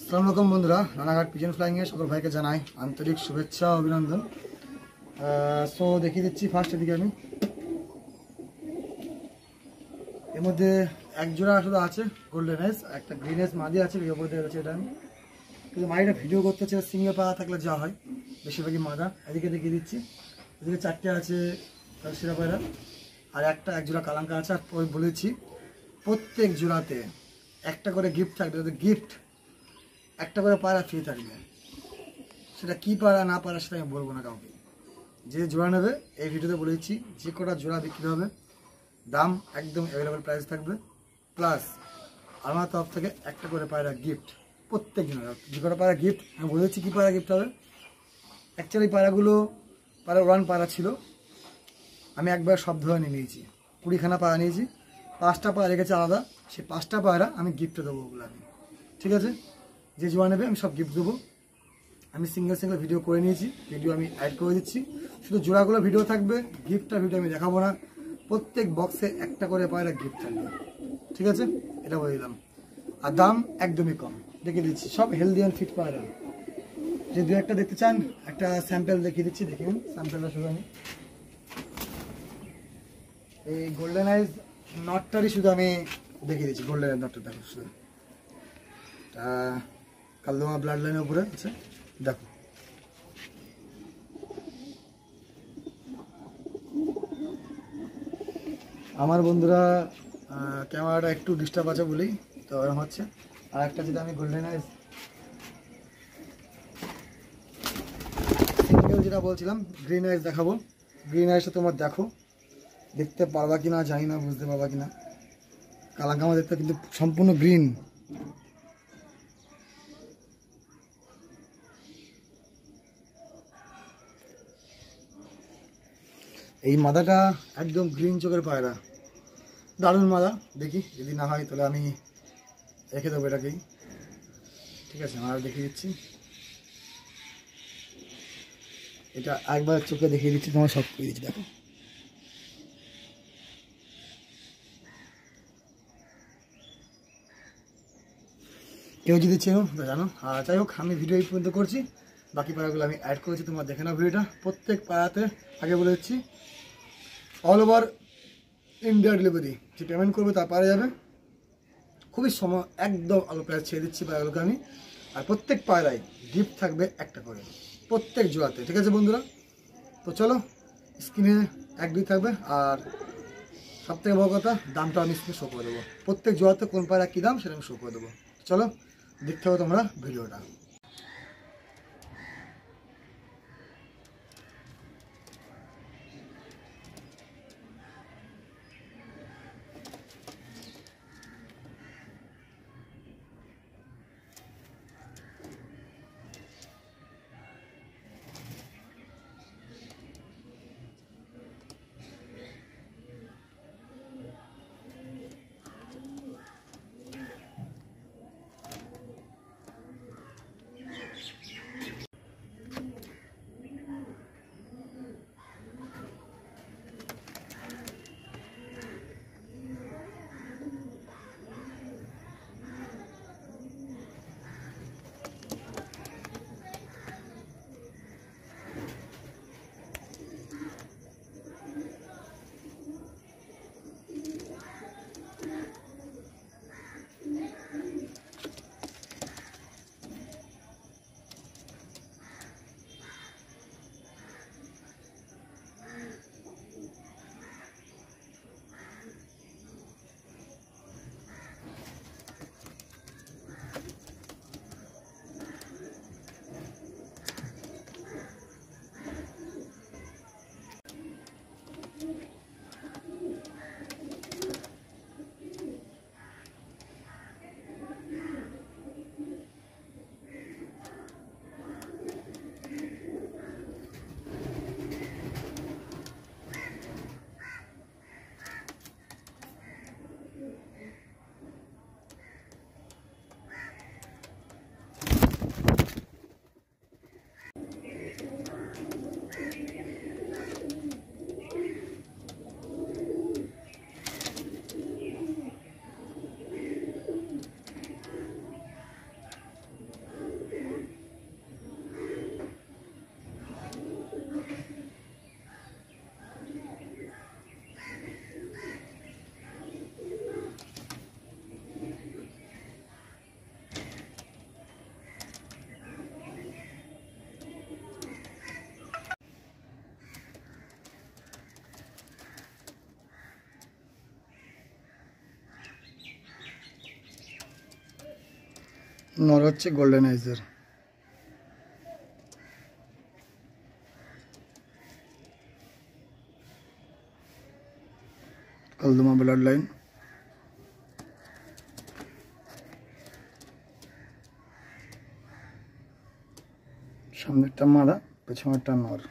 আসসালামু আলাইকুম বন্ধুরা, রানাঘাট পিজন ফ্লাইংয়ে সকল ভাইকে জানাই আন্তরিক শুভেচ্ছা ও অভিনন্দন। সো দেখিয়ে দিচ্ছি ফার্স্ট এদিকে আমি এর মধ্যে এক জোড়া শুধু আছে গোল্ডেন এস, একটা গ্রিন এস মাদি আছে ভিডিও করতে গেছে। এটা আমি কিন্তু মাদিটা ভিডিও করতে হচ্ছে, সিঙ্গেল পাড়া থাকলে যা হয় বেশিরভাগই মাদা। এদিকে দেখিয়ে দিচ্ছি, এদিকে চারটে আছে সেরা পায়রা আর এক জোড়া কালাঙ্কা আছে। আর বলেছি প্রত্যেক জোড়াতে একটা করে গিফট থাকবে, গিফট একটা করে পায়রা ফ্রি থাকবে। সেটা কি পায়রা না পায়রা সেটা আমি বলবো না কাউকে। যে জোড়া নেবে এই ভিডিওতে বলেছি যে কটা জোড়া বিক্রি হবে দাম একদম অ্যাভেলেবেল প্রাইস থাকবে, প্লাস আমার তরফ থেকে একটা করে পায়রা গিফট প্রত্যেক জনের। যে কটা পায়রা গিফট আমি বলেছি কী পায়রা গিফট হবে। অ্যাকচুয়ালি পায়রাগুলো ওয়ান পায়রা ছিল, আমি একবার সব ধরে নিয়েছি, 20খানা পায়রা নিয়েছি, 5টা পায়রা রেখেছে আলাদা। সেই 5টা পায়রা আমি গিফটে দেবো ওগুলো আমি, ঠিক আছে। যে জোড়া নেবে আমি সব গিফট দেবো। আমি সিঙ্গেল ভিডিও করে নিয়েছি, ভিডিও আমি অ্যাড করে দিচ্ছি। শুধু জোড়াগুলো ভিডিও থাকবে, গিফটটা ভিডিও আমি দেখাবো না। প্রত্যেক বক্সে একটা করে পায়রা গিফট থাকবে, ঠিক আছে, এটা বলে দিলাম। আর দাম একদমই কম, দেখিয়ে দিচ্ছি সব হেলদি অ্যান্ড ফিট পায়রা। যে দু একটা দেখতে চান একটা স্যাম্পেল দেখিয়ে দিচ্ছি, দেখুন স্যাম্পেলটা শুধু আমি এই গোল্ডেন আইজ নটটারই শুধু আমি দেখিয়ে দিচ্ছি। গোল্ডেন আইজ নটটা দেখো শুধু, কালদমা ব্লাড লাইনের উপরে আছে, দেখো। আমার বন্ধুরা ক্যামেরাটা একটু ডিস্টার্ব আছে বলেই তো এরকম হচ্ছে। আর একটা যেটা আমি গোল্ডেন আইজ সিঙ্গেল যেটা বলছিলাম গ্রিন আইজ দেখাবো। গ্রিন আইজটা তোমার দেখো, দেখতে পারবা কিনা জানি না, বুঝতে পারবা কিনা। কালাঙ্কামা দেখতে কিন্তু সম্পূর্ণ গ্রিন। এই মাদাটা একদম গ্রিন চোখের পায়রা, দারুণ মাদা। দেখি যদি না হয় তাহলে আমি রেখে দেবো এটাকেই, ঠিক আছে। আর দেখিয়ে দিচ্ছি, এটা একবার চোখে দেখিয়ে দিচ্ছি, তোমার সব করে দিচ্ছি, দেখো। কেউ যদি চেনো জানো। আর যাই হোক, আমি ভিডিও এই পর্যন্ত করছি, বাকি পায়রাগুলো আমি অ্যাড করেছি, তোমার দেখে নাও ভিডিওটা। প্রত্যেক পায়রাতে আগে বলে দিচ্ছি অল ওভার ইন্ডিয়া ডেলিভারি, যে পেমেন্ট করবে তার পারা যাবে। খুবই সময় একদম অল্প প্রাইস ছেড়ে দিচ্ছি পায়রাগুলোকে আমি। আর প্রত্যেক পায়রায় গিফট থাকবে একটা করে প্রত্যেক জোড়াতে, ঠিক আছে বন্ধুরা। তো চলো, স্ক্রিনে 1-2 থাকবে। আর সবথেকে বড় কথা, দামটা আমি স্ক্রিনে শো করে দেবো। প্রত্যেক জোড়াতে কোন পায়রা কী দাম সেটা আমি শো করে দেবো। চলো দেখতে হবে তোমরা ভিডিওটা। নর হচ্ছে গোল্ডেন আইজের। কালদমা ব্লাড লাইন। সামনেরটা মাদা, পেছনেরটা নর।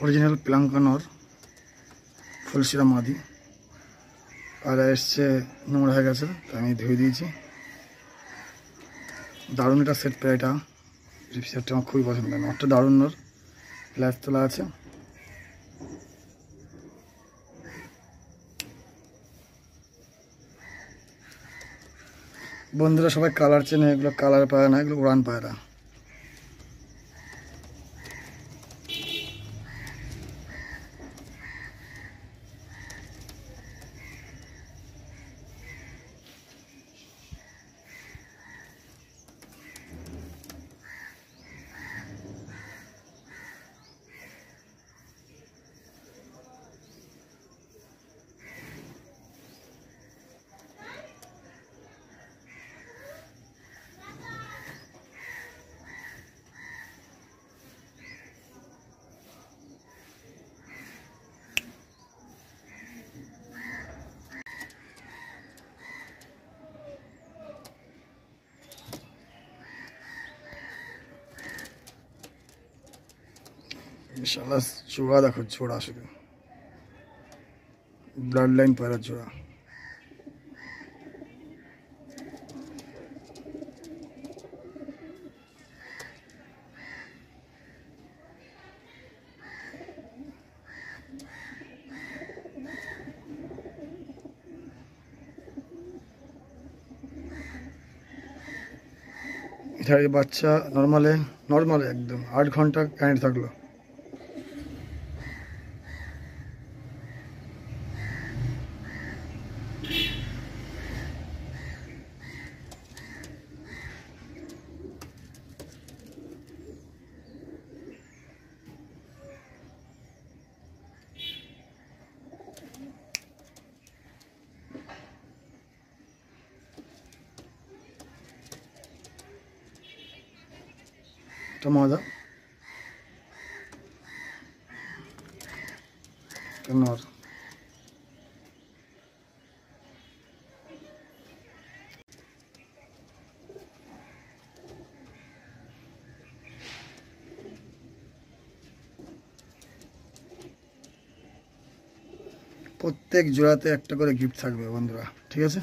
অরিজিনাল প্লাঙ্কা নর, ফুলশিরা মাদি। আর এসছে নোংরা হয়ে গেছে, তা আমি ধুয়ে দিয়েছি। দারুণ এটা সেট পেয়ে, এটা রিপ সেটটা আমার খুবই পছন্দ। নরটা দারুণ নর, ল্যাস তোলা আছে। বন্ধুরা সবাই কালার চেনে, এগুলো কালার পায় না, এগুলো উড়ান পায়রা। শালা জোড়া দেখো, জোড়া শুধু ব্লাড লাইন পায়রার জোড়া। এটার বাচ্চা নর্মালে একদম 8 ঘন্টা কারেন্ট থাকলো। এটা মাদা, এটা নর। প্রত্যেক জোড়াতে একটা করে গিফট থাকবে বন্ধুরা, ঠিক আছে।